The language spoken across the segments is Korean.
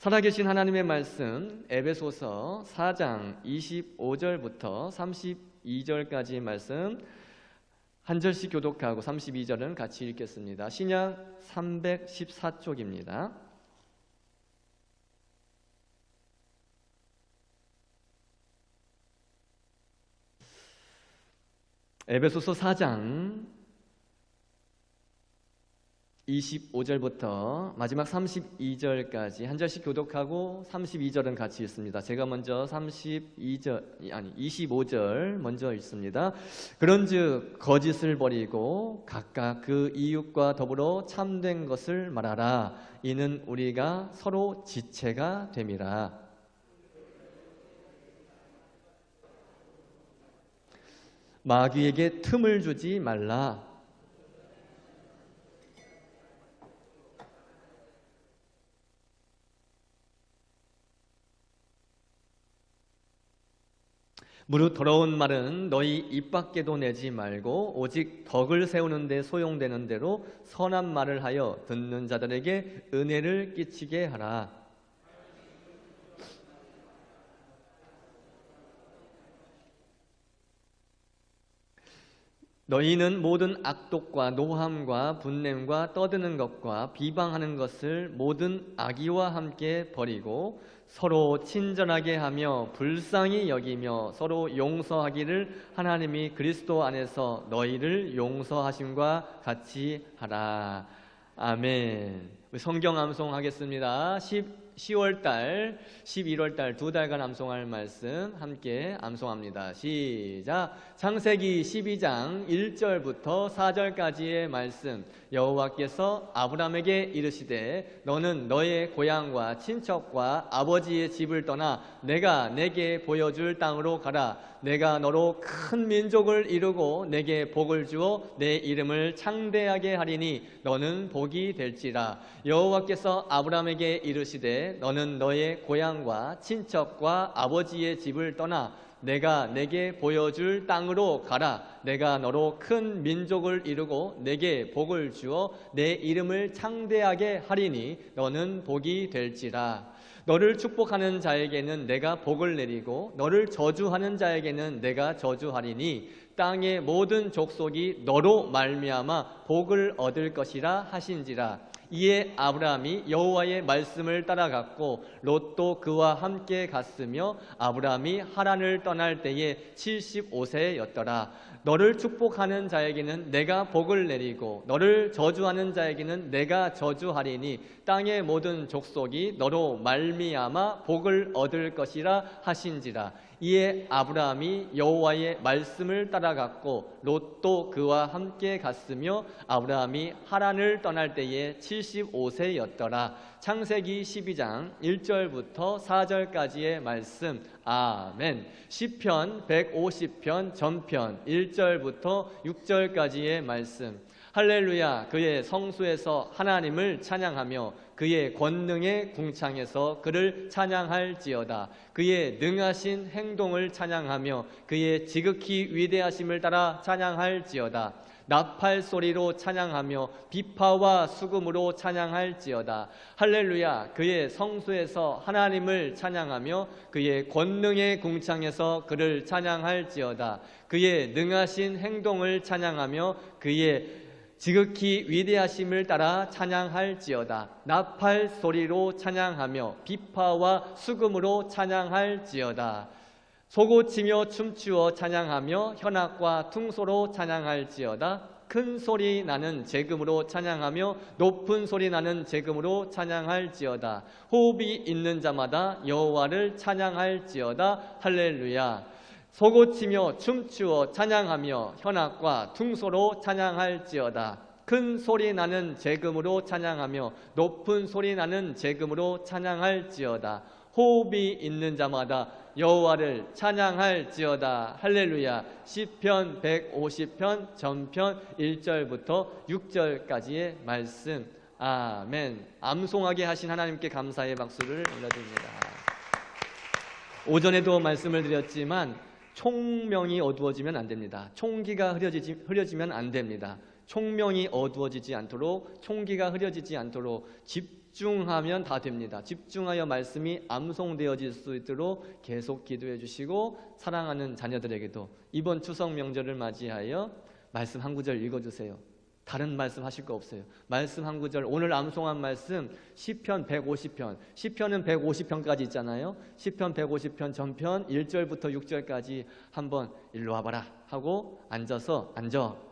살아계신 하나님의 말씀 에베소서 4장 25절부터 32절까지 말씀 한 절씩 교독하고 32절은 같이 읽겠습니다. 신약 314쪽입니다. 에베소서 4장 25절부터 마지막 32절까지 한 절씩 교독하고 32절은 같이 읽습니다. 제가 먼저 25절 먼저 읽습니다. 그런즉 거짓을 버리고 각각 그 이웃과 더불어 참된 것을 말하라. 이는 우리가 서로 지체가 됨이라. 마귀에게 틈을 주지 말라. 무릇 더러운 말은 너희 입 밖에도 내지 말고 오직 덕을 세우는 데 소용되는 대로 선한 말을 하여 듣는 자들에게 은혜를 끼치게 하라. 너희는 모든 악독과 노함과 분냄과 떠드는 것과 비방하는 것을 모든 악의와 함께 버리고 서로 친절하게 하며 불쌍히 여기며 서로 용서하기를 하나님이 그리스도 안에서 너희를 용서하심과 같이 하라. 아멘. 성경 암송하겠습니다. 10월달, 11월달 두 달간 암송할 말씀 함께 암송합니다. 시작. 창세기 12장 1절부터 4절까지의 말씀. 여호와께서 아브라함에게 이르시되 너는 너의 고향과 친척과 아버지의 집을 떠나 내가 내게 보여줄 땅으로 가라. 내가 너로 큰 민족을 이루고 내게 복을 주어 내 이름을 창대하게 하리니 너는 복이 될지라. 여호와께서 아브라함에게 이르시되 너는 너의 고향과 친척과 아버지의 집을 떠나 내가 내게 보여줄 땅으로 가라. 내가 너로 큰 민족을 이루고 내게 복을 주어 내 이름을 창대하게 하리니 너는 복이 될지라. 너를 축복하는 자에게는 내가 복을 내리고 너를 저주하는 자에게는 내가 저주하리니 땅의 모든 족속이 너로 말미암아 복을 얻을 것이라 하신지라. 이에 아브라함이 여호와의 말씀을 따라갔고 롯도 그와 함께 갔으며 아브라함이 하란을 떠날 때에 75세였더라. 너를 축복하는 자에게는 내가 복을 내리고 너를 저주하는 자에게는 내가 저주하리니 땅의 모든 족속이 너로 말미암아 복을 얻을 것이라 하신지라. 이에 아브라함이 여호와의 말씀을 따라갔고 롯도 그와 함께 갔으며 아브라함이 하란을 떠날 때에 75세였더라. 창세기 12장 1절부터 4절까지의 말씀. 아멘. 시편 150편 전편 1절부터 6절까지의 말씀. 할렐루야. 그의 성수에서 하나님을 찬양하며 그의 권능의 궁창에서 그를 찬양할지어다. 그의 능하신 행동을 찬양하며 그의 지극히 위대하심을 따라 찬양할지어다. 나팔 소리로 찬양하며 비파와 수금으로 찬양할지어다. 할렐루야. 그의 성수에서 하나님을 찬양하며 그의 권능의 궁창에서 그를 찬양할지어다. 그의 능하신 행동을 찬양하며 그의 지극히 위대하심을 따라 찬양할지어다. 나팔 소리로 찬양하며 비파와 수금으로 찬양할지어다. 소고치며 춤추어 찬양하며 현악과 퉁소로 찬양할지어다. 큰 소리 나는 재금으로 찬양하며 높은 소리 나는 재금으로 찬양할지어다. 호흡이 있는 자마다 여호와를 찬양할지어다. 할렐루야. 소고치며 춤추어 찬양하며 현악과 퉁소로 찬양할지어다. 큰 소리 나는 재금으로 찬양하며 높은 소리 나는 재금으로 찬양할지어다. 호흡이 있는 자마다 여호와를 찬양할지어다. 할렐루야. 시편 150편 전편 1절부터 6절까지의 말씀. 아멘. 암송하게 하신 하나님께 감사의 박수를 올려드립니다. 오전에도 말씀을 드렸지만 총명이 어두워지면 안 됩니다. 총기가 흐려지면 안 됩니다. 총명이 어두워지지 않도록, 총기가 흐려지지 않도록 집중하면 다 됩니다. 집중하여 말씀이 암송되어질 수 있도록 계속 기도해 주시고, 사랑하는 자녀들에게도 이번 추석 명절을 맞이하여 말씀 한 구절 읽어주세요. 다른 말씀 하실 거 없어요. 말씀 한 구절, 오늘 암송한 말씀 시편 150편, 시편은 150편까지 있잖아요. 시편 150편 전편 1절부터 6절까지 한번 일로 와봐라 하고, 앉아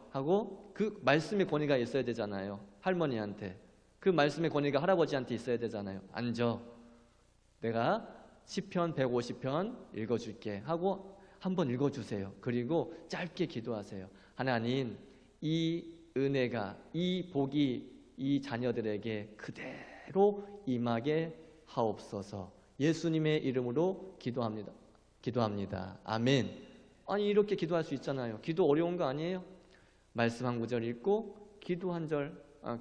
하고, 그 말씀의 권위가 있어야 되잖아요. 할머니한테 그 말씀의 권위가 할아버지한테 있어야 되잖아요. 앉아, 내가 시편 150편 읽어줄게 하고 한번 읽어주세요. 그리고 짧게 기도하세요. 하나님, 이 은혜가, 이 복이 이 자녀들에게 그대로 임하게 하옵소서. 예수님의 이름으로 기도합니다. 아멘. 아니, 이렇게 기도할 수 있잖아요. 기도 어려운 거 아니에요? 말씀 한 구절 읽고 기도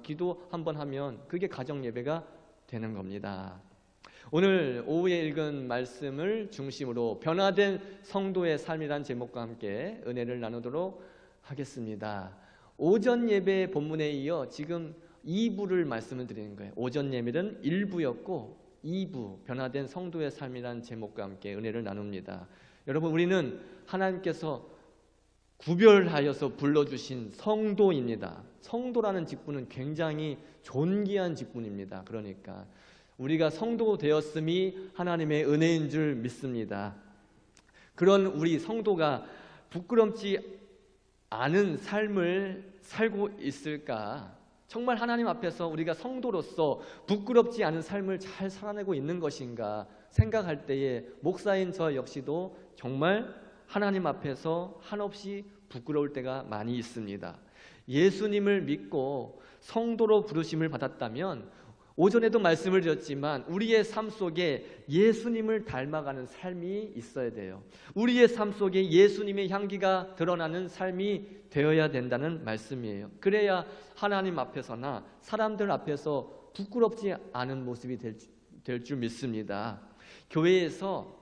기도 한 번 하면 그게 가정 예배가 되는 겁니다. 오늘 오후에 읽은 말씀을 중심으로 변화된 성도의 삶이란 제목과 함께 은혜를 나누도록 하겠습니다. 오전 예배 본문에 이어 지금 2부를 말씀을 드리는 거예요. 오전 예배는 1부였고 2부 변화된 성도의 삶이란 제목과 함께 은혜를 나눕니다. 여러분, 우리는 하나님께서 구별하여서 불러주신 성도입니다. 성도라는 직분은 굉장히 존귀한 직분입니다. 그러니까 우리가 성도 되었음이 하나님의 은혜인 줄 믿습니다. 그런 우리 성도가 부끄럽지 않은 삶을 살고 있을까? 정말 하나님 앞에서 우리가 성도로서 부끄럽지 않은 삶을 잘 살아내고 있는 것인가 생각할 때에 목사인 저 역시도 정말 하나님 앞에서 한없이 부끄러울 때가 많이 있습니다. 예수님을 믿고 성도로 부르심을 받았다면, 오전에도 말씀을 드렸지만 우리의 삶 속에 예수님을 닮아가는 삶이 있어야 돼요. 우리의 삶 속에 예수님의 향기가 드러나는 삶이 되어야 된다는 말씀이에요. 그래야 하나님 앞에서나 사람들 앞에서 부끄럽지 않은 모습이 될 줄 믿습니다. 교회에서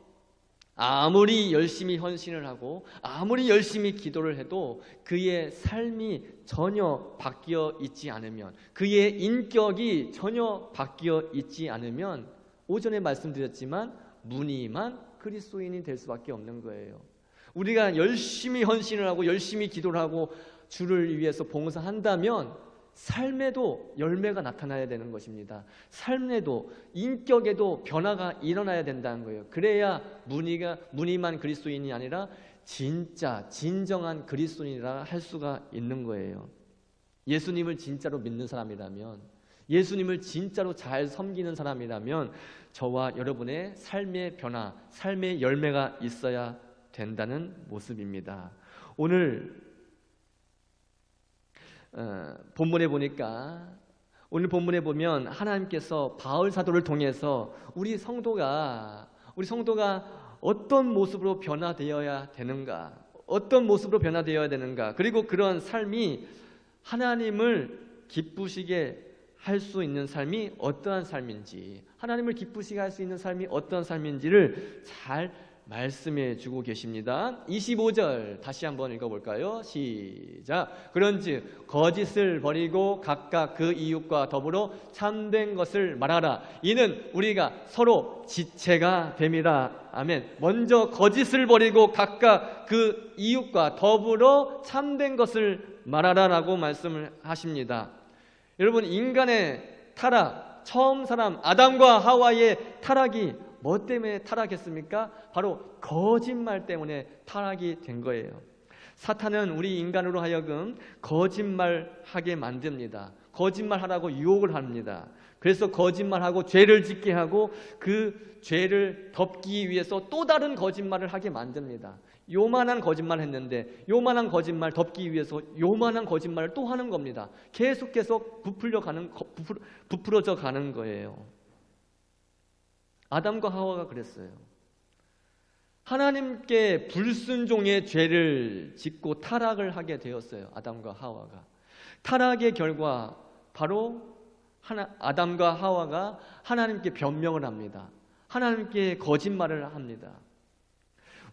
아무리 열심히 헌신을 하고 아무리 열심히 기도를 해도 그의 삶이 전혀 바뀌어 있지 않으면, 그의 인격이 전혀 바뀌어 있지 않으면 오전에 말씀드렸지만 무늬만 그리스도인이 될 수밖에 없는 거예요. 우리가 열심히 헌신을 하고 열심히 기도를 하고 주를 위해서 봉사한다면 삶에도 열매가 나타나야 되는 것입니다. 삶에도, 인격에도 변화가 일어나야 된다는 거예요. 그래야 무늬만 그리스도인이 아니라 진정한 그리스도인이라 할 수가 있는 거예요. 예수님을 진짜로 믿는 사람이라면, 예수님을 진짜로 잘 섬기는 사람이라면 저와 여러분의 삶의 변화, 삶의 열매가 있어야 된다는 모습입니다. 오늘 본문에 보면 하나님께서 바울 사도를 통해서 우리 성도가 어떤 모습으로 변화되어야 되는가, 그리고 그런 삶이 하나님을 기쁘시게 할 수 있는 삶이 어떠한 삶인지, 하나님을 기쁘시게 할 수 있는 삶이 어떠한 삶인지를 잘 말씀해 주고 계십니다. 25절 다시 한번 읽어볼까요? 시작. 그런즉 거짓을 버리고 각각 그 이웃과 더불어 참된 것을 말하라. 이는 우리가 서로 지체가 됨이라. 아멘. 먼저 거짓을 버리고 각각 그 이웃과 더불어 참된 것을 말하라라고 말씀을 하십니다. 여러분, 인간의 타락, 처음 사람 아담과 하와의 타락이 뭐 때문에 타락했습니까? 바로 거짓말 때문에 타락이 된 거예요. 사탄은 우리 인간으로 하여금 거짓말하게 만듭니다. 거짓말하라고 유혹을 합니다. 그래서 거짓말하고 죄를 짓게 하고 그 죄를 덮기 위해서 또 다른 거짓말을 하게 만듭니다. 요만한 거짓말 했는데 요만한 거짓말 덮기 위해서 요만한 거짓말을 또 하는 겁니다. 계속 부풀어져 가는 거예요. 아담과 하와가 그랬어요. 하나님께 불순종의 죄를 짓고 타락을 하게 되었어요. 아담과 하와가. 타락의 결과 바로 아담과 하와가 하나님께 변명을 합니다. 하나님께 거짓말을 합니다.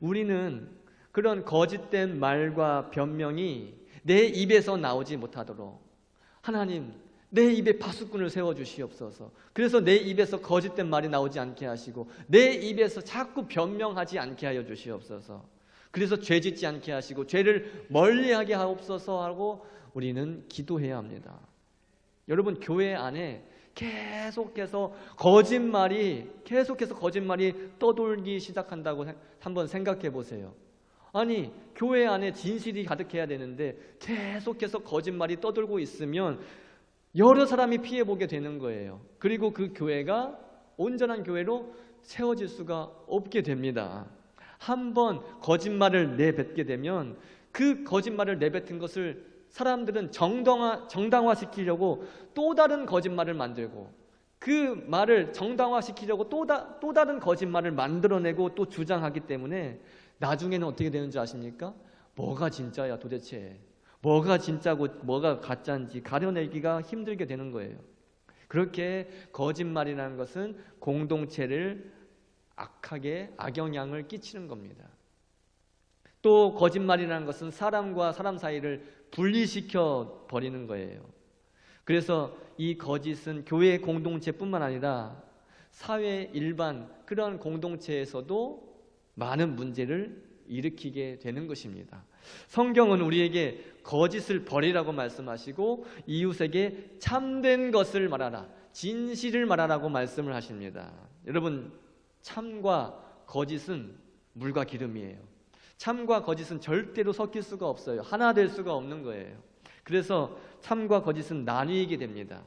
우리는 그런 거짓된 말과 변명이 내 입에서 나오지 못하도록, 하나님, 내 입에 파수꾼을 세워주시옵소서. 그래서 내 입에서 거짓된 말이 나오지 않게 하시고 내 입에서 자꾸 변명하지 않게 하여 주시옵소서. 그래서 죄 짓지 않게 하시고 죄를 멀리하게 하옵소서 하고 우리는 기도해야 합니다. 여러분, 교회 안에 계속해서 거짓말이 떠돌기 시작한다고 한번 생각해 보세요. 아니, 교회 안에 진실이 가득해야 되는데 계속해서 거짓말이 떠돌고 있으면 여러 사람이 피해보게 되는 거예요. 그리고 그 교회가 온전한 교회로 세워질 수가 없게 됩니다. 한번 거짓말을 내뱉게 되면 그 거짓말을 내뱉은 것을 사람들은 정당화시키려고 또 다른 거짓말을 만들고 그 말을 정당화시키려고 또 다른 거짓말을 만들어내고 또 주장하기 때문에 나중에는 어떻게 되는지 아십니까? 뭐가 진짜야 도대체? 뭐가 진짜고 뭐가 가짜인지 가려내기가 힘들게 되는 거예요. 그렇게 거짓말이라는 것은 공동체를 악영향을 끼치는 겁니다. 또 거짓말이라는 것은 사람과 사람 사이를 분리시켜 버리는 거예요. 그래서 이 거짓은 교회 공동체뿐만 아니라 사회 일반 그런 공동체에서도 많은 문제를 일으키게 되는 것입니다. 성경은 우리에게 거짓을 버리라고 말씀하시고 이웃에게 참된 것을 말하라, 진실을 말하라고 말씀을 하십니다. 여러분, 참과 거짓은 물과 기름이에요. 참과 거짓은 절대로 섞일 수가 없어요. 하나 될 수가 없는 거예요. 그래서 참과 거짓은 나뉘게 됩니다.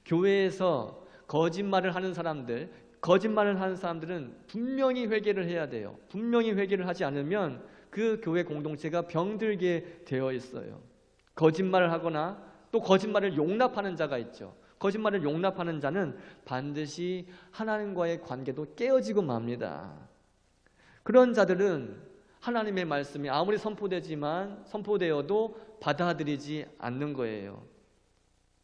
교회에서 거짓말을 하는 사람들은 분명히 회개를 해야 돼요. 분명히 회개를 하지 않으면 그 교회 공동체가 병들게 되어 있어요. 거짓말을 하거나 또 거짓말을 용납하는 자가 있죠. 거짓말을 용납하는 자는 반드시 하나님과의 관계도 깨어지고 맙니다. 그런 자들은 하나님의 말씀이 아무리 선포되어도 받아들이지 않는 거예요.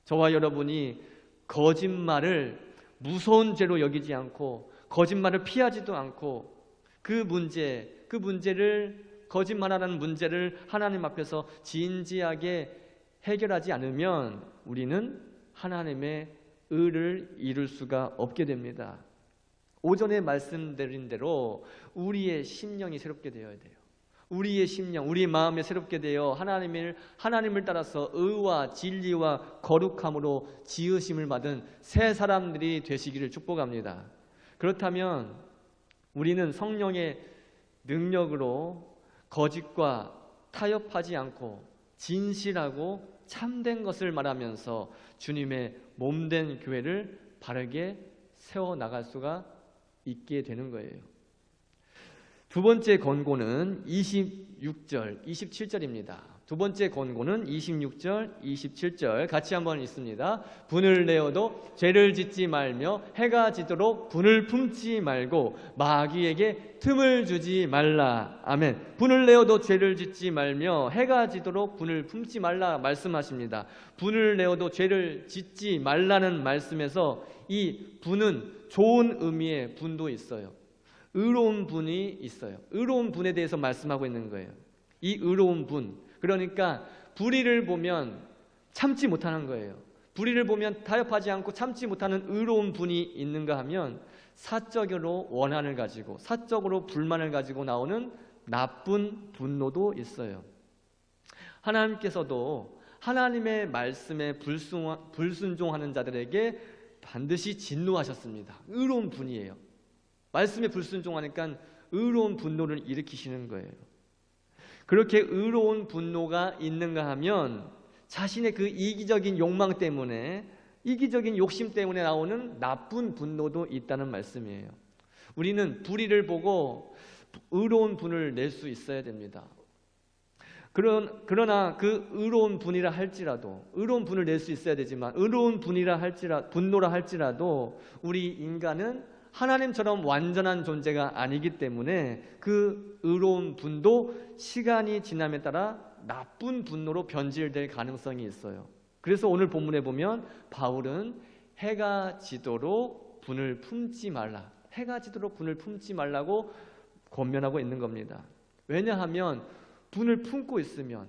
저와 여러분이 거짓말을 무서운 죄로 여기지 않고 거짓말을 피하지도 않고 거짓말하는 문제를 하나님 앞에서 진지하게 해결하지 않으면 우리는 하나님의 의를 이룰 수가 없게 됩니다. 오전에 말씀드린 대로 우리의 심령이 새롭게 되어야 돼요. 우리의 심령, 우리의 마음이 새롭게 되어 하나님을 따라서 의와 진리와 거룩함으로 지으심을 받은 새 사람들이 되시기를 축복합니다. 그렇다면 우리는 성령의 능력으로 거짓과 타협하지 않고 진실하고 참된 것을 말하면서 주님의 몸된 교회를 바르게 세워나갈 수가 있게 되는 거예요. 두 번째 권고는 26절, 27절입니다. 두 번째 권고는 26절, 27절 같이 한번 읽습니다. 분을 내어도 죄를 짓지 말며 해가 지도록 분을 품지 말고 마귀에게 틈을 주지 말라. 아멘. 분을 내어도 죄를 짓지 말며 해가 지도록 분을 품지 말라 말씀하십니다. 분을 내어도 죄를 짓지 말라는 말씀에서 이 분은 좋은 의미의 분도 있어요. 의로운 분이 있어요. 의로운 분에 대해서 말씀하고 있는 거예요. 이 의로운 분, 그러니까 불의를 보면 참지 못하는 거예요. 불의를 보면 타협하지 않고 참지 못하는 의로운 분이 있는가 하면 사적으로 원한을 가지고 사적으로 불만을 가지고 나오는 나쁜 분노도 있어요. 하나님께서도 하나님의 말씀에 불순종하는 자들에게 반드시 진노하셨습니다. 의로운 분이에요. 말씀에 불순종하니까 의로운 분노를 일으키시는 거예요. 그렇게 의로운 분노가 있는가 하면 자신의 그 이기적인 욕망 때문에, 이기적인 욕심 때문에 나오는 나쁜 분노도 있다는 말씀이에요. 우리는 불의를 보고 의로운 분을 낼 수 있어야 됩니다. 그러나 그 의로운 분이라 할지라도, 의로운 분을 낼 수 있어야 되지만 의로운 분노라 할지라도 우리 인간은 하나님처럼 완전한 존재가 아니기 때문에 그 의로운 분도 시간이 지남에 따라 나쁜 분노로 변질될 가능성이 있어요. 그래서 오늘 본문에 보면 바울은 해가 지도록 분을 품지 말라, 해가 지도록 분을 품지 말라고 권면하고 있는 겁니다. 왜냐하면 분을 품고 있으면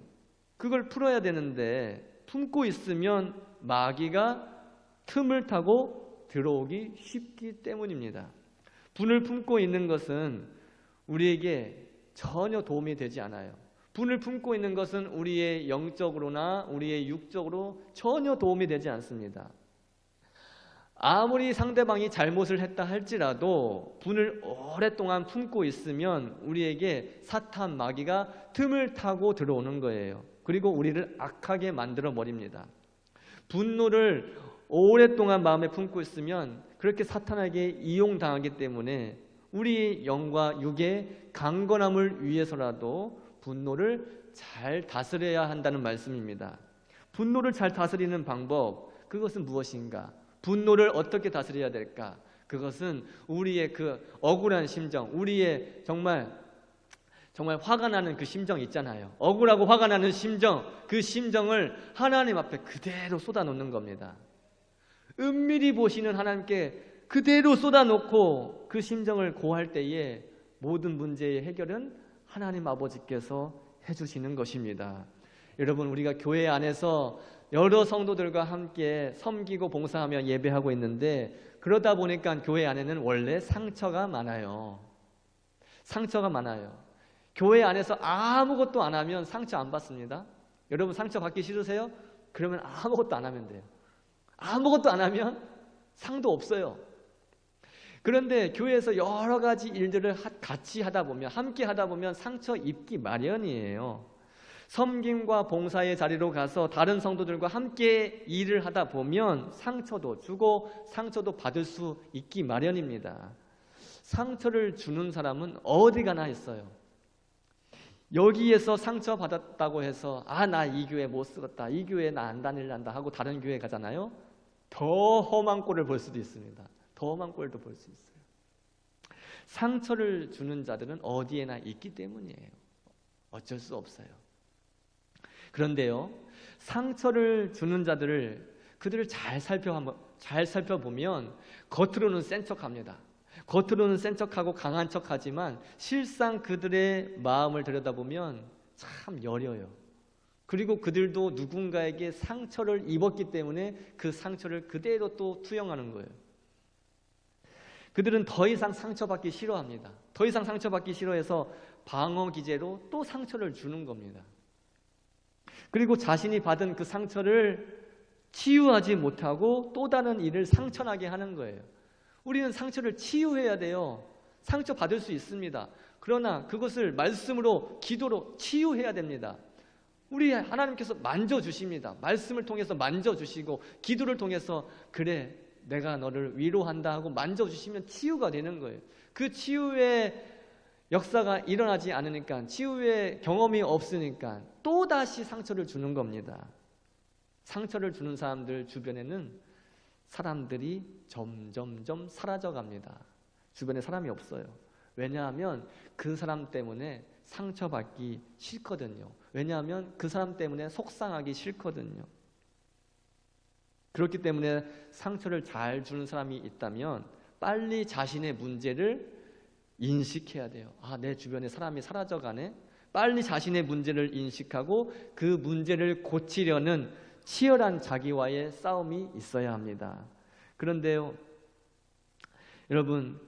그걸 풀어야 되는데 품고 있으면 마귀가 틈을 타고 들어오기 쉽기 때문입니다. 분을 품고 있는 것은 우리에게 전혀 도움이 되지 않아요. 분을 품고 있는 것은 우리의 영적으로나 우리의 육적으로 전혀 도움이 되지 않습니다. 아무리 상대방이 잘못을 했다 할지라도 분을 오랫동안 품고 있으면 우리에게 사탄 마귀가 틈을 타고 들어오는 거예요. 그리고 우리를 악하게 만들어 버립니다. 분노를 오랫동안 마음에 품고 있으면 그렇게 사탄에게 이용당하기 때문에 우리 영과 육의 강건함을 위해서라도 분노를 잘 다스려야 한다는 말씀입니다. 분노를 잘 다스리는 방법, 그것은 무엇인가? 분노를 어떻게 다스려야 될까? 그것은 우리의 그 억울한 심정, 우리의 정말 화가 나는 그 심정 있잖아요. 억울하고 화가 나는 심정, 그 심정을 하나님 앞에 그대로 쏟아놓는 겁니다. 은밀히 보시는 하나님께 그대로 쏟아놓고 그 심정을 고할 때에 모든 문제의 해결은 하나님 아버지께서 해주시는 것입니다. 여러분, 우리가 교회 안에서 여러 성도들과 함께 섬기고 봉사하며 예배하고 있는데, 그러다 보니까 교회 안에는 원래 상처가 많아요. 상처가 많아요. 교회 안에서 아무것도 안 하면 상처 안 받습니다. 여러분, 상처 받기 싫으세요? 그러면 아무것도 안 하면 돼요. 아무것도 안 하면 상도 없어요. 그런데 교회에서 여러 가지 일들을 같이 하다 보면, 함께 하다 보면 상처 입기 마련이에요. 섬김과 봉사의 자리로 가서 다른 성도들과 함께 일을 하다 보면 상처도 주고 상처도 받을 수 있기 마련입니다. 상처를 주는 사람은 어디 가나 있어요. 여기에서 상처 받았다고 해서 나 이 교회 못 쓰겠다, 이 교회 나 안 다닐란다 하고 다른 교회 가잖아요. 더 험한 꼴을 볼 수도 있습니다. 더 험한 꼴도 볼 수 있어요. 상처를 주는 자들은 어디에나 있기 때문이에요. 어쩔 수 없어요. 그런데요, 상처를 주는 자들을 그들을 잘 살펴보면 겉으로는 센 척합니다. 겉으로는 센 척하고 강한 척하지만 실상 그들의 마음을 들여다보면 참 여려요. 그리고 그들도 누군가에게 상처를 입었기 때문에 그 상처를 그대로 또 투영하는 거예요. 그들은 더 이상 상처받기 싫어합니다. 더 이상 상처받기 싫어해서 방어 기제로 또 상처를 주는 겁니다. 그리고 자신이 받은 그 상처를 치유하지 못하고 또 다른 일을 상처나게 하는 거예요. 우리는 상처를 치유해야 돼요. 상처 받을 수 있습니다. 그러나 그것을 말씀으로, 기도로 치유해야 됩니다. 우리 하나님께서 만져주십니다. 말씀을 통해서 만져주시고 기도를 통해서 그래 내가 너를 위로한다 하고 만져주시면 치유가 되는 거예요. 그 치유의 역사가 일어나지 않으니까, 치유의 경험이 없으니까 또다시 상처를 주는 겁니다. 상처를 주는 사람들 주변에는 사람들이 점점점 사라져갑니다. 주변에 사람이 없어요. 왜냐하면 그 사람 때문에 상처받기 싫거든요. 왜냐하면 그 사람 때문에 속상하기 싫거든요. 그렇기 때문에 상처를 잘 주는 사람이 있다면 빨리 자신의 문제를 인식해야 돼요. 내 주변에 사람이 사라져가네. 빨리 자신의 문제를 인식하고 그 문제를 고치려는 치열한 자기와의 싸움이 있어야 합니다. 그런데요, 여러분,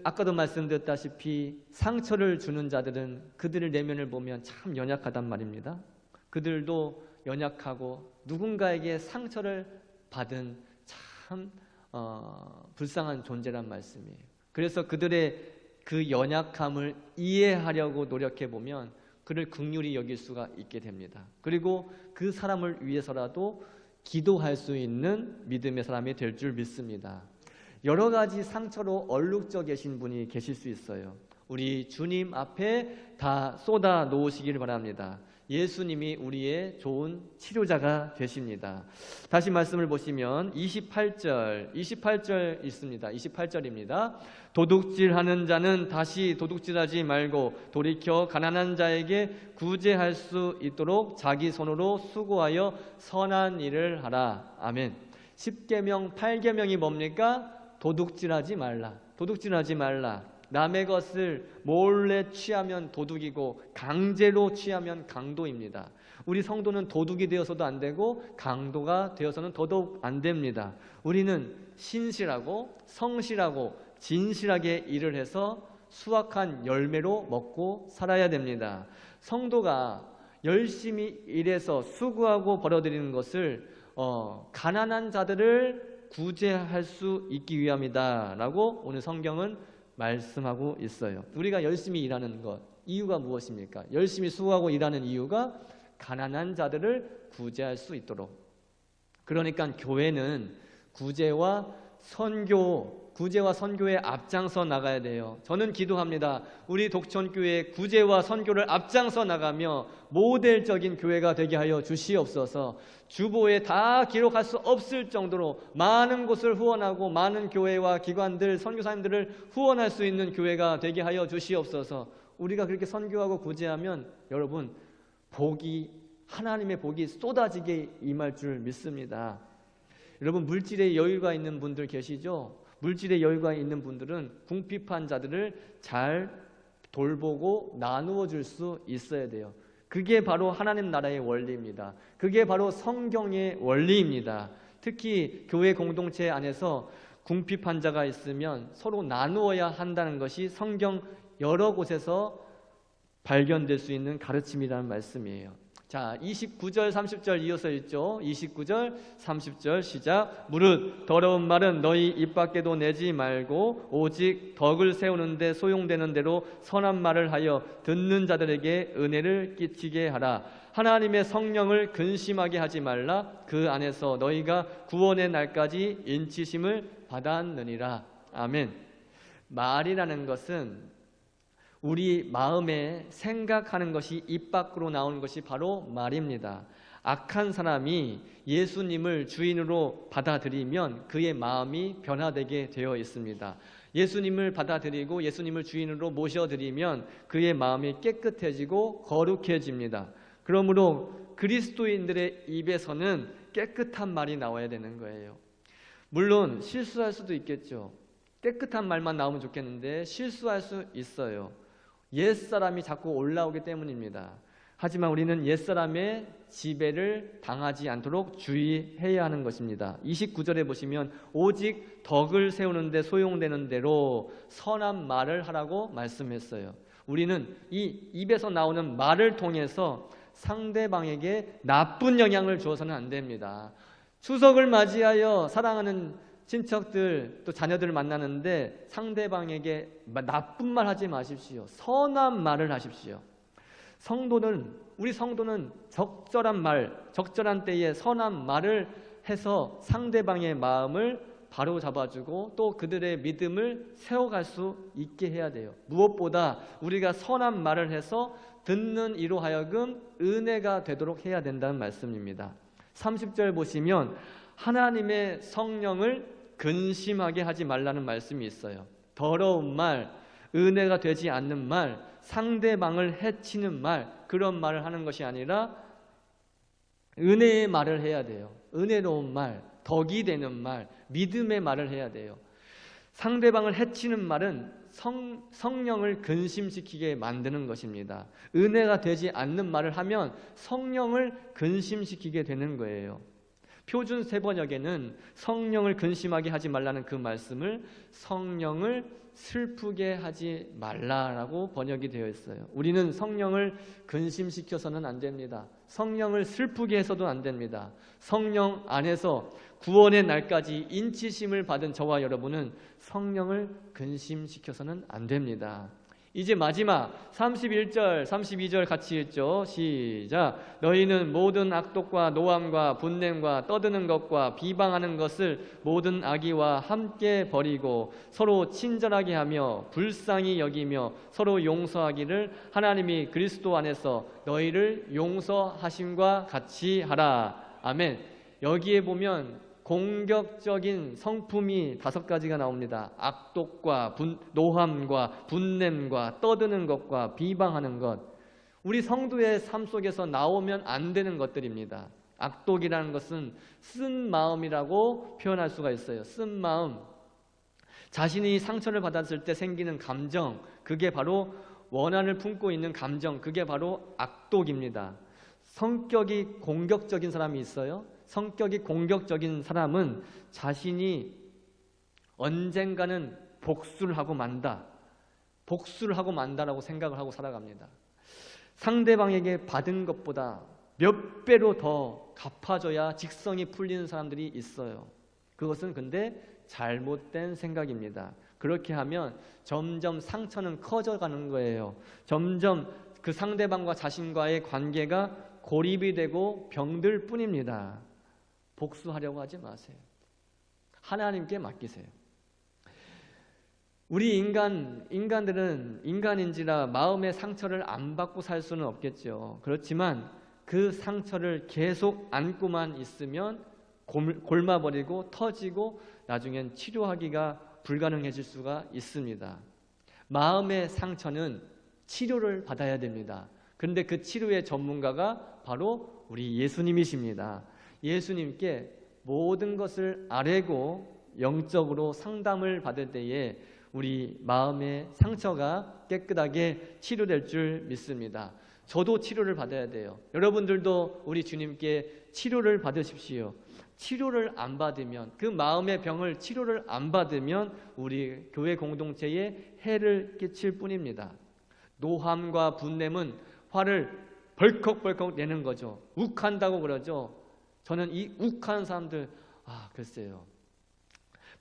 아까도 말씀드렸다시피 상처를 주는 자들은 그들의 내면을 보면 참 연약하단 말입니다. 그들도 연약하고 누군가에게 상처를 받은 참 불쌍한 존재란 말씀이에요. 그래서 그들의 그 연약함을 이해하려고 노력해보면 그를 긍휼히 여길 수가 있게 됩니다. 그리고 그 사람을 위해서라도 기도할 수 있는 믿음의 사람이 될 줄 믿습니다. 여러 가지 상처로 얼룩져 계신 분이 계실 수 있어요. 우리 주님 앞에 다 쏟아 놓으시길 바랍니다. 예수님이 우리의 좋은 치료자가 되십니다. 다시 말씀을 보시면 28절 있습니다. 28절입니다. 도둑질하는 자는 다시 도둑질하지 말고 돌이켜 가난한 자에게 구제할 수 있도록 자기 손으로 수고하여 선한 일을 하라. 아멘. 10계명 8계명이 뭡니까? 도둑질하지 말라. 도둑질하지 말라. 남의 것을 몰래 취하면 도둑이고 강제로 취하면 강도입니다. 우리 성도는 도둑이 되어서도 안 되고 강도가 되어서는 더더욱 안 됩니다. 우리는 신실하고 성실하고 진실하게 일을 해서 수확한 열매로 먹고 살아야 됩니다. 성도가 열심히 일해서 수고하고 벌어들이는 것을 가난한 자들을 구제할 수 있기 위함이다 라고 오늘 성경은 말씀하고 있어요. 우리가 열심히 일하는 것, 이유가 무엇입니까? 열심히 수고하고 일하는 이유가 가난한 자들을 구제할 수 있도록. 그러니까 교회는 구제와 선교에 앞장서 나가야 돼요. 저는 기도합니다. 우리 독천교회 구제와 선교를 앞장서 나가며 모델적인 교회가 되게 하여 주시옵소서. 주보에 다 기록할 수 없을 정도로 많은 곳을 후원하고 많은 교회와 기관들, 선교사님들을 후원할 수 있는 교회가 되게 하여 주시옵소서. 우리가 그렇게 선교하고 구제하면 여러분 하나님의 복이 쏟아지게 임할 줄 믿습니다. 여러분 물질에 여유가 있는 분들 계시죠? 물질에 여유가 있는 분들은 궁핍한 자들을 잘 돌보고 나누어 줄 수 있어야 돼요. 그게 바로 하나님 나라의 원리입니다. 그게 바로 성경의 원리입니다. 특히 교회 공동체 안에서 궁핍한 자가 있으면 서로 나누어야 한다는 것이 성경 여러 곳에서 발견될 수 있는 가르침이라는 말씀이에요. 자, 29절 30절 이어서 읽죠. 29절 30절 시작. 무릇 더러운 말은 너희 입 밖에도 내지 말고 오직 덕을 세우는데 소용되는 대로 선한 말을 하여 듣는 자들에게 은혜를 끼치게 하라. 하나님의 성령을 근심하게 하지 말라. 그 안에서 너희가 구원의 날까지 인치심을 받았느니라. 아멘. 말이라는 것은 우리 마음에 생각하는 것이 입 밖으로 나오는 것이 바로 말입니다. 악한 사람이 예수님을 주인으로 받아들이면 그의 마음이 변화되게 되어 있습니다. 예수님을 받아들이고 예수님을 주인으로 모셔드리면 그의 마음이 깨끗해지고 거룩해집니다. 그러므로 그리스도인들의 입에서는 깨끗한 말이 나와야 되는 거예요. 물론 실수할 수도 있겠죠. 깨끗한 말만 나오면 좋겠는데 실수할 수 있어요. 옛사람이 자꾸 올라오기 때문입니다. 하지만 우리는 옛사람의 지배를 당하지 않도록 주의해야 하는 것입니다. 29절에 보시면 오직 덕을 세우는데 소용되는 대로 선한 말을 하라고 말씀했어요. 우리는 이 입에서 나오는 말을 통해서 상대방에게 나쁜 영향을 주어서는 안 됩니다. 추석을 맞이하여 사랑하는 친척들 또 자녀들을 만나는데 상대방에게 나쁜 말 하지 마십시오. 선한 말을 하십시오. 우리 성도는 적절한 말, 적절한 때에 선한 말을 해서 상대방의 마음을 바로 잡아주고 또 그들의 믿음을 세워갈 수 있게 해야 돼요. 무엇보다 우리가 선한 말을 해서 듣는 이로 하여금 은혜가 되도록 해야 된다는 말씀입니다. 30절 보시면 하나님의 성령을 근심하게 하지 말라는 말씀이 있어요. 더러운 말, 은혜가 되지 않는 말, 상대방을 해치는 말, 그런 말을 하는 것이 아니라 은혜의 말을 해야 돼요. 은혜로운 말, 덕이 되는 말, 믿음의 말을 해야 돼요. 상대방을 해치는 말은 성령을 근심시키게 만드는 것입니다. 은혜가 되지 않는 말을 하면 성령을 근심시키게 되는 거예요. 표준 세번역에는 성령을 근심하게 하지 말라는 그 말씀을 성령을 슬프게 하지 말라라고 번역이 되어 있어요. 우리는 성령을 근심시켜서는 안 됩니다. 성령을 슬프게 해서도 안 됩니다. 성령 안에서 구원의 날까지 인치심을 받은 저와 여러분은 성령을 근심시켜서는 안 됩니다. 이제 마지막 31절, 32절 같이 읽죠. 시작. 너희는 모든 악독과 노함과 분냄과 떠드는 것과 비방하는 것을 모든 악의와 함께 버리고 서로 친절하게 하며 불쌍히 여기며 서로 용서하기를 하나님이 그리스도 안에서 너희를 용서하심과 같이 하라. 아멘. 여기에 보면 공격적인 성품이 5가지가 나옵니다. 악독과 노함과 분냄과 떠드는 것과 비방하는 것. 우리 성도의 삶 속에서 나오면 안 되는 것들입니다. 악독이라는 것은 쓴 마음이라고 표현할 수가 있어요. 쓴 마음. 자신이 상처를 받았을 때 생기는 감정, 그게 바로 원한을 품고 있는 감정, 그게 바로 악독입니다. 성격이 공격적인 사람이 있어요. 성격이 공격적인 사람은 자신이 언젠가는 복수를 하고 만다라고 생각을 하고 살아갑니다. 상대방에게 받은 것보다 몇 배로 더 갚아줘야 직성이 풀리는 사람들이 있어요. 그것은 근데 잘못된 생각입니다. 그렇게 하면 점점 상처는 커져가는 거예요. 점점 그 상대방과 자신과의 관계가 고립이 되고 병들 뿐입니다. 복수하려고 하지 마세요. 하나님께 맡기세요. 우리 인간들은 인간인지라 마음의 상처를 안 받고 살 수는 없겠죠. 그렇지만 그 상처를 계속 안고만 있으면 골마버리고 터지고 나중엔 치료하기가 불가능해질 수가 있습니다. 마음의 상처는 치료를 받아야 됩니다. 그런데 그 치료의 전문가가 바로 우리 예수님이십니다. 예수님께 모든 것을 아뢰고 영적으로 상담을 받을 때에 우리 마음의 상처가 깨끗하게 치료될 줄 믿습니다. 저도 치료를 받아야 돼요. 여러분들도 우리 주님께 치료를 받으십시오. 치료를 안 받으면, 그 마음의 병을 치료를 안 받으면 우리 교회 공동체에 해를 끼칠 뿐입니다. 노함과 분냄은 화를 벌컥벌컥 내는 거죠. 욱한다고 그러죠. 저는 이 욱한 사람들, 글쎄요,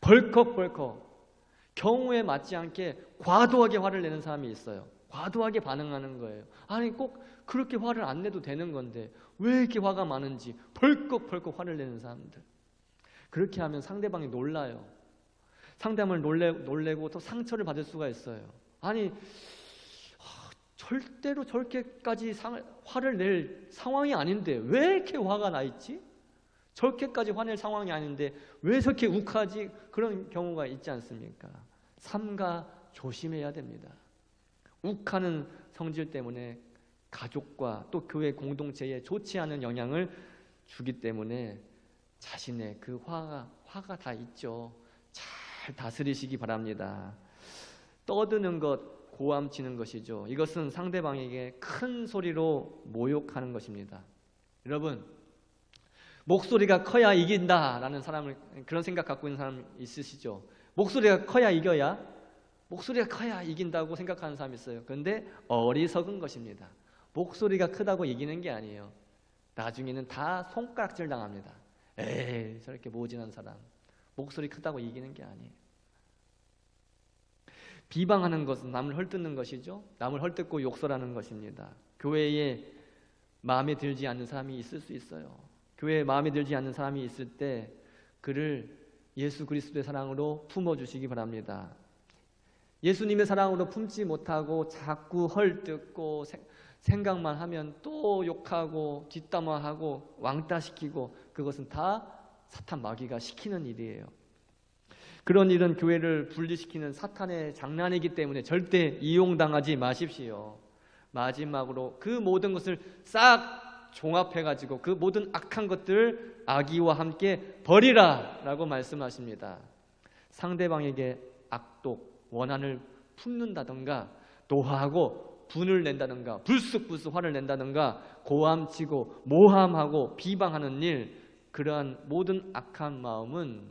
벌컥벌컥 경우에 맞지 않게 과도하게 화를 내는 사람이 있어요. 과도하게 반응하는 거예요. 아니 꼭 그렇게 화를 안 내도 되는 건데 왜 이렇게 화가 많은지 벌컥벌컥 화를 내는 사람들. 그렇게 하면 상대방이 놀라요. 상대방을 놀래고 또 상처를 받을 수가 있어요. 아니 절대로 저렇게까지 화를 낼 상황이 아닌데 왜 이렇게 화가 나 있지? 저렇게까지 화낼 상황이 아닌데 왜 저렇게 욱하지? 그런 경우가 있지 않습니까? 삼가 조심해야 됩니다. 욱하는 성질 때문에 가족과 또 교회 공동체에 좋지 않은 영향을 주기 때문에 자신의 그 화가 다 있죠. 잘 다스리시기 바랍니다. 떠드는 것, 고함치는 것이죠. 이것은 상대방에게 큰 소리로 모욕하는 것입니다. 여러분, 목소리가 커야 이긴다라는 그런 생각 갖고 있는 사람 있으시죠? 목소리가 커야 이긴다고 생각하는 사람이 있어요. 그런데 어리석은 것입니다. 목소리가 크다고 이기는 게 아니에요. 나중에는 다 손가락질 당합니다. 에이, 저렇게 모진한 사람. 목소리 크다고 이기는 게 아니에요. 비방하는 것은 남을 헐뜯는 것이죠. 남을 헐뜯고 욕설하는 것입니다. 교회에 마음에 들지 않는 사람이 있을 수 있어요. 교회에 마음에 들지 않는 사람이 있을 때 그를 예수 그리스도의 사랑으로 품어주시기 바랍니다. 예수님의 사랑으로 품지 못하고 자꾸 헐뜯고 생각만 하면 또 욕하고 뒷담화하고 왕따시키고, 그것은 다 사탄 마귀가 시키는 일이에요. 그런 일은 교회를 분리시키는 사탄의 장난이기 때문에 절대 이용당하지 마십시오. 마지막으로 그 모든 것을 싹 종합해가지고 그 모든 악한 것들 악의와 함께 버리라 라고 말씀하십니다. 상대방에게 악독, 원한을 품는다던가 노하고 분을 낸다던가 불쑥불쑥 화를 낸다던가 고함치고 모함하고 비방하는 일, 그러한 모든 악한 마음은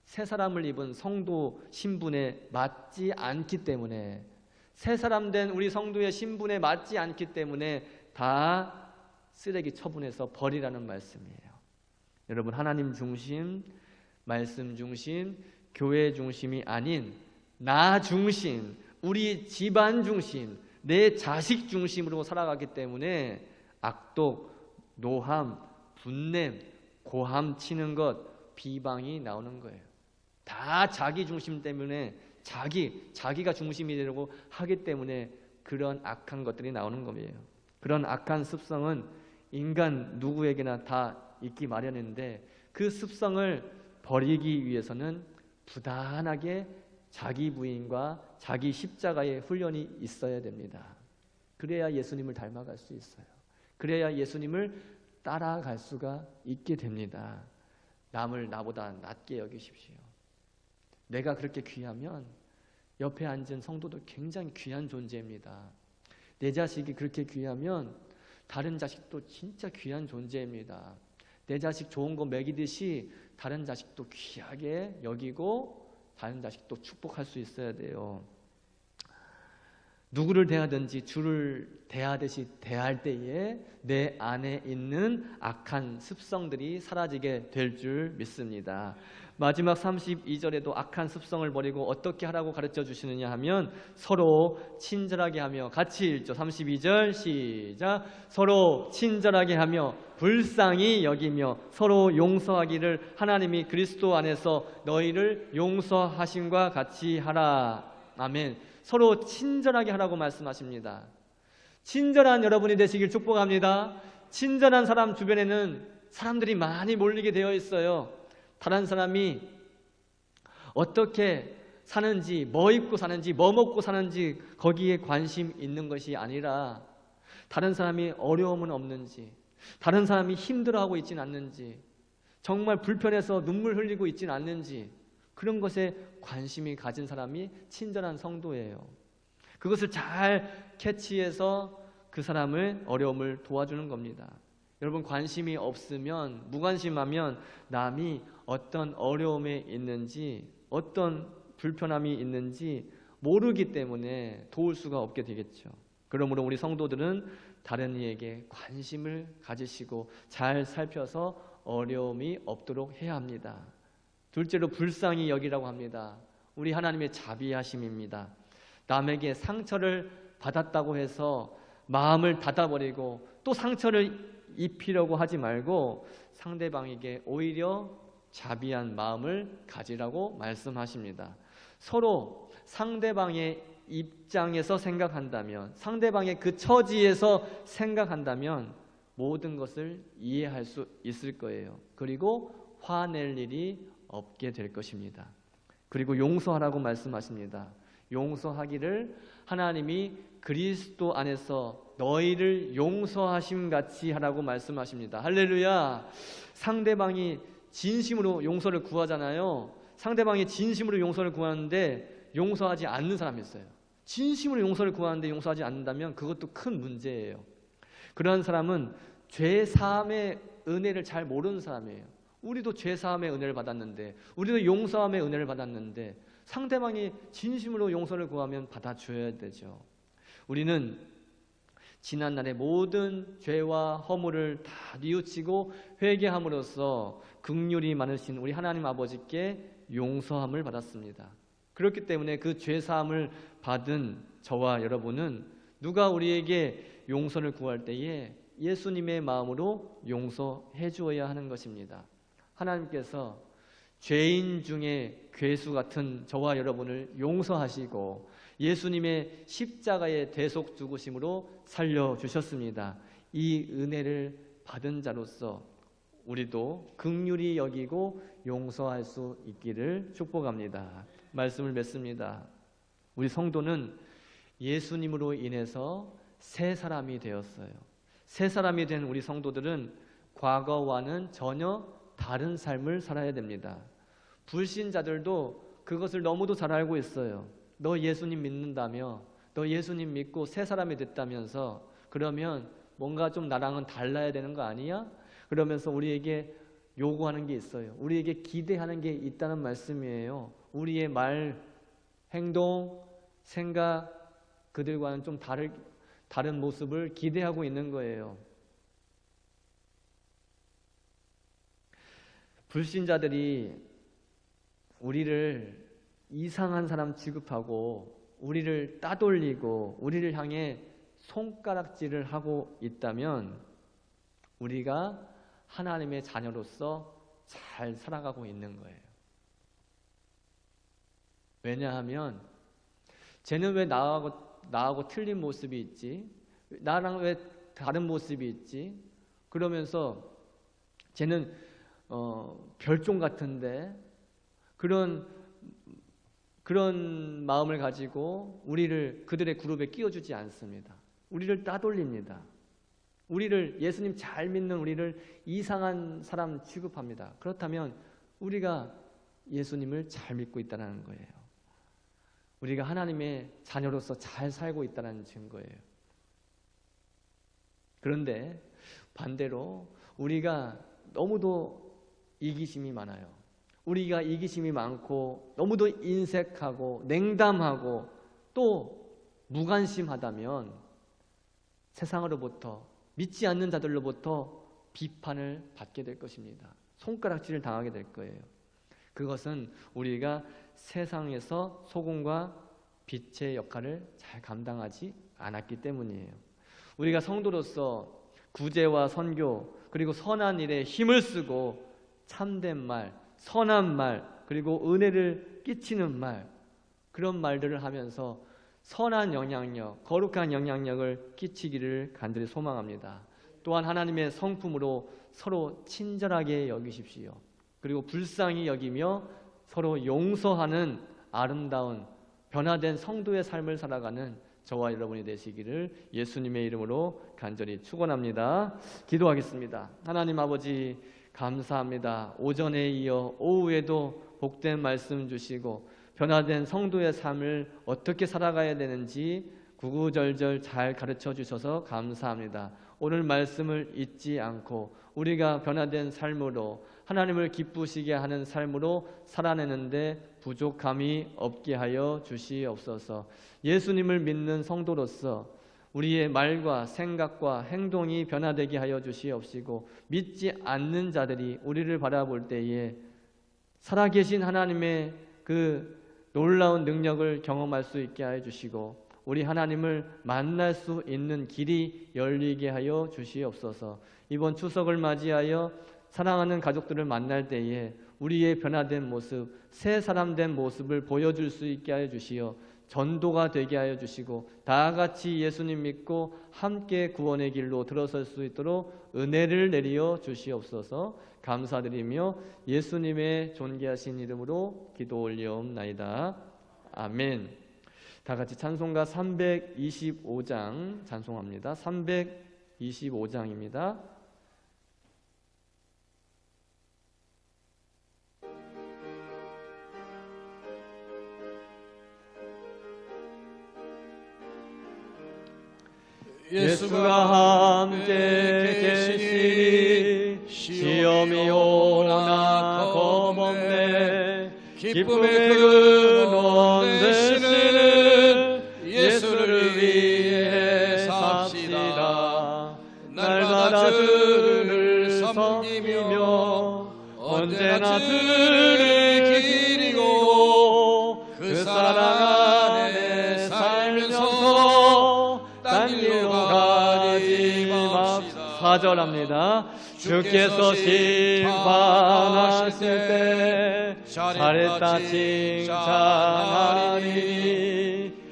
새 사람을 입은 성도 신분에 맞지 않기 때문에, 새 사람 된 우리 성도의 신분에 맞지 않기 때문에 다 쓰레기 처분해서 버리라는 말씀이에요. 여러분, 하나님 중심, 말씀 중심, 교회 중심이 아닌 나 중심, 우리 집안 중심, 내 자식 중심으로 살아가기 때문에 악독, 노함, 분냄, 고함 치는 것, 비방이 나오는 거예요. 다 자기 중심 때문에 자기가 중심이 되려고 하기 때문에 그런 악한 것들이 나오는 거예요. 그런 악한 습성은 인간 누구에게나 다 있기 마련인데 그 습성을 버리기 위해서는 부단하게 자기 부인과 자기 십자가의 훈련이 있어야 됩니다. 그래야 예수님을 닮아갈 수 있어요. 그래야 예수님을 따라갈 수가 있게 됩니다. 남을 나보다 낮게 여기십시오. 내가 그렇게 귀하면 옆에 앉은 성도도 굉장히 귀한 존재입니다. 내 자식이 그렇게 귀하면 다른 자식도 진짜 귀한 존재입니다. 내 자식 좋은 거 먹이듯이 다른 자식도 귀하게 여기고 다른 자식도 축복할 수 있어야 돼요. 누구를 대하든지 주를 대하듯이 대할 때에 내 안에 있는 악한 습성들이 사라지게 될 줄 믿습니다. 마지막 32절에도 악한 습성을 버리고 어떻게 하라고 가르쳐 주시느냐 하면 서로 친절하게 하며, 같이 읽죠. 32절 시작. 서로 친절하게 하며 불쌍히 여기며 서로 용서하기를 하나님이 그리스도 안에서 너희를 용서하심과 같이 하라. 아멘. 서로 친절하게 하라고 말씀하십니다. 친절한 여러분이 되시길 축복합니다. 친절한 사람 주변에는 사람들이 많이 몰리게 되어 있어요. 다른 사람이 어떻게 사는지, 뭐 입고 사는지, 뭐 먹고 사는지 거기에 관심 있는 것이 아니라 다른 사람이 어려움은 없는지, 다른 사람이 힘들어하고 있진 않는지, 정말 불편해서 눈물 흘리고 있진 않는지, 그런 것에 관심이 가진 사람이 친절한 성도예요. 그것을 잘 캐치해서 그 사람의 어려움을 도와주는 겁니다. 여러분, 관심이 없으면, 무관심하면 남이 어떤 어려움에 있는지, 어떤 불편함이 있는지 모르기 때문에 도울 수가 없게 되겠죠. 그러므로 우리 성도들은 다른 이에게 관심을 가지시고 잘 살펴서 어려움이 없도록 해야 합니다. 둘째로 불쌍히 여기라고 합니다. 우리 하나님의 자비하심입니다. 남에게 상처를 받았다고 해서 마음을 닫아버리고 또 상처를 입히려고 하지 말고 상대방에게 오히려 자비한 마음을 가지라고 말씀하십니다. 서로 상대방의 입장에서 생각한다면, 상대방의 그 처지에서 생각한다면 모든 것을 이해할 수 있을 거예요. 그리고 화낼 일이 없게 될 것입니다. 그리고 용서하라고 말씀하십니다. 용서하기를 하나님이 그리스도 안에서 너희를 용서하심 같이 하라고 말씀하십니다. 할렐루야. 상대방이 진심으로 용서를 구하잖아요. 상대방이 진심으로 용서를 구하는데 용서하지 않는 사람이 있어요. 진심으로 용서를 구하는데 용서하지 않는다면 그것도 큰 문제예요. 그러한 사람은 죄 사함의 은혜를 잘 모르는 사람이에요. 우리도 죄 사함의 은혜를 받았는데, 우리도 용서함의 은혜를 받았는데 상대방이 진심으로 용서를 구하면 받아줘야 되죠. 우리는 지난날의 모든 죄와 허물을 다 뉘우치고 회개함으로써 긍휼이 많으신 우리 하나님 아버지께 용서함을 받았습니다. 그렇기 때문에 그 죄 사함을 받은 저와 여러분은 누가 우리에게 용서를 구할 때에 예수님의 마음으로 용서해 주어야 하는 것입니다. 하나님께서 죄인 중에 괴수 같은 저와 여러분을 용서하시고 예수님의 십자가의 대속 죽으심으로 살려주셨습니다. 이 은혜를 받은 자로서 우리도 긍휼히 여기고 용서할 수 있기를 축복합니다. 말씀을 맺습니다. 우리 성도는 예수님으로 인해서 새 사람이 되었어요. 새 사람이 된 우리 성도들은 과거와는 전혀 다른 삶을 살아야 됩니다. 불신자들도 그것을 너무도 잘 알고 있어요. 너 예수님 믿는다며, 너 예수님 믿고 새 사람이 됐다면서, 그러면 뭔가 좀 나랑은 달라야 되는 거 아니야? 그러면서 우리에게 요구하는 게 있어요. 우리에게 기대하는 게 있다는 말씀이에요. 우리의 말, 행동, 생각, 그들과는 좀 다른 모습을 기대하고 있는 거예요. 불신자들이 우리를 이상한 사람 취급하고 우리를 따돌리고 우리를 향해 손가락질을 하고 있다면 우리가 하나님의 자녀로서 잘 살아가고 있는 거예요. 왜냐하면 쟤는 왜 나하고 틀린 모습이 있지? 나랑 왜 다른 모습이 있지? 그러면서 쟤는 별종 같은데, 그런 마음을 가지고 우리를 그들의 그룹에 끼워주지 않습니다. 우리를 따돌립니다. 우리를, 예수님 잘 믿는 우리를 이상한 사람 취급합니다. 그렇다면 우리가 예수님을 잘 믿고 있다는 거예요. 우리가 하나님의 자녀로서 잘 살고 있다는 증거예요. 그런데 반대로 우리가 너무도 이기심이 많아요. 우리가 이기심이 많고 너무도 인색하고 냉담하고 또 무관심하다면 세상으로부터, 믿지 않는 자들로부터 비판을 받게 될 것입니다. 손가락질을 당하게 될 거예요. 그것은 우리가 세상에서 소금과 빛의 역할을 잘 감당하지 않았기 때문이에요. 우리가 성도로서 구제와 선교 그리고 선한 일에 힘을 쓰고 참된 말, 선한 말, 그리고 은혜를 끼치는 말, 그런 말들을 하면서 선한 영향력, 거룩한 영향력을 끼치기를 간절히 소망합니다. 또한 하나님의 성품으로 서로 친절하게 여기십시오. 그리고 불쌍히 여기며 서로 용서하는 아름다운 변화된 성도의 삶을 살아가는 저와 여러분이 되시기를 예수님의 이름으로 간절히 축원합니다. 기도하겠습니다. 하나님 아버지 감사합니다. 오전에 이어 오후에도 복된 말씀 주시고 변화된 성도의 삶을 어떻게 살아가야 되는지 구구절절 잘 가르쳐 주셔서 감사합니다. 오늘 말씀을 잊지 않고 우리가 변화된 삶으로 하나님을 기쁘시게 하는 삶으로 살아내는데 부족함이 없게 하여 주시옵소서. 예수님을 믿는 성도로서 우리의 말과 생각과 행동이 변화되게 하여 주시옵시고, 믿지 않는 자들이 우리를 바라볼 때에 살아계신 하나님의 그 놀라운 능력을 경험할 수 있게 하여 주시고, 우리 하나님을 만날 수 있는 길이 열리게 하여 주시옵소서. 이번 추석을 맞이하여 사랑하는 가족들을 만날 때에 우리의 변화된 모습, 새 사람 된 모습을 보여줄 수 있게 하여 주시어 전도가 되게 하여 주시고, 다 같이 예수님 믿고 함께 구원의 길로 들어설 수 있도록 은혜를 내리어 주시옵소서. 감사드리며 예수님의 존귀하신 이름으로 기도 올리옵나이다. 아멘. 다 같이 찬송가 325장 찬송합니다. 325장입니다. 예수가 함께 계시니 시험이 오나 겁없네. 기쁨의 근원 되시는 예수를 위해 삽시다. 날마다 주를 섬기며 언제나 주를 기리고 그 사랑 안에 살면서 딴 길로 가지 맙시다. 4절합니다. 주께서 심판하실 때 잘했다 칭찬하리니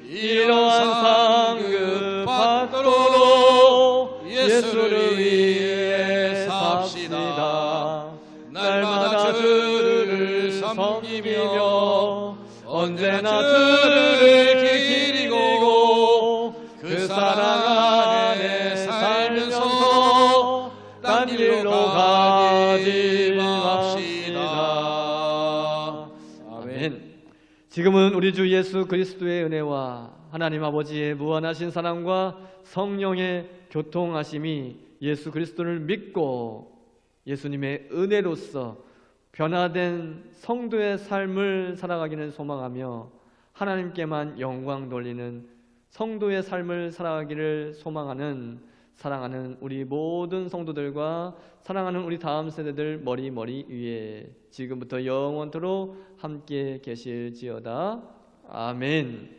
이러한 상급 받도록 예수를 위해 삽시다. 날마다 주를 섬기며 언제나 주를 기리고 그 사랑 안에 살면서 딴 길로 가지 맙시다. 아멘. 지금은 우리 주 예수 그리스도의 은혜와 하나님 아버지의 무한하신 사랑과 성령의 교통하심이 예수 그리스도를 믿고 예수님의 은혜로서 변화된 성도의 삶을 살아가기를 소망하며 하나님께만 영광 돌리는 성도의 삶을 살아가기를 소망하는 사랑하는 우리 모든 성도들과 사랑하는 우리 다음 세대들 머리 위에 지금부터 영원토록 함께 계실지어다. 아멘.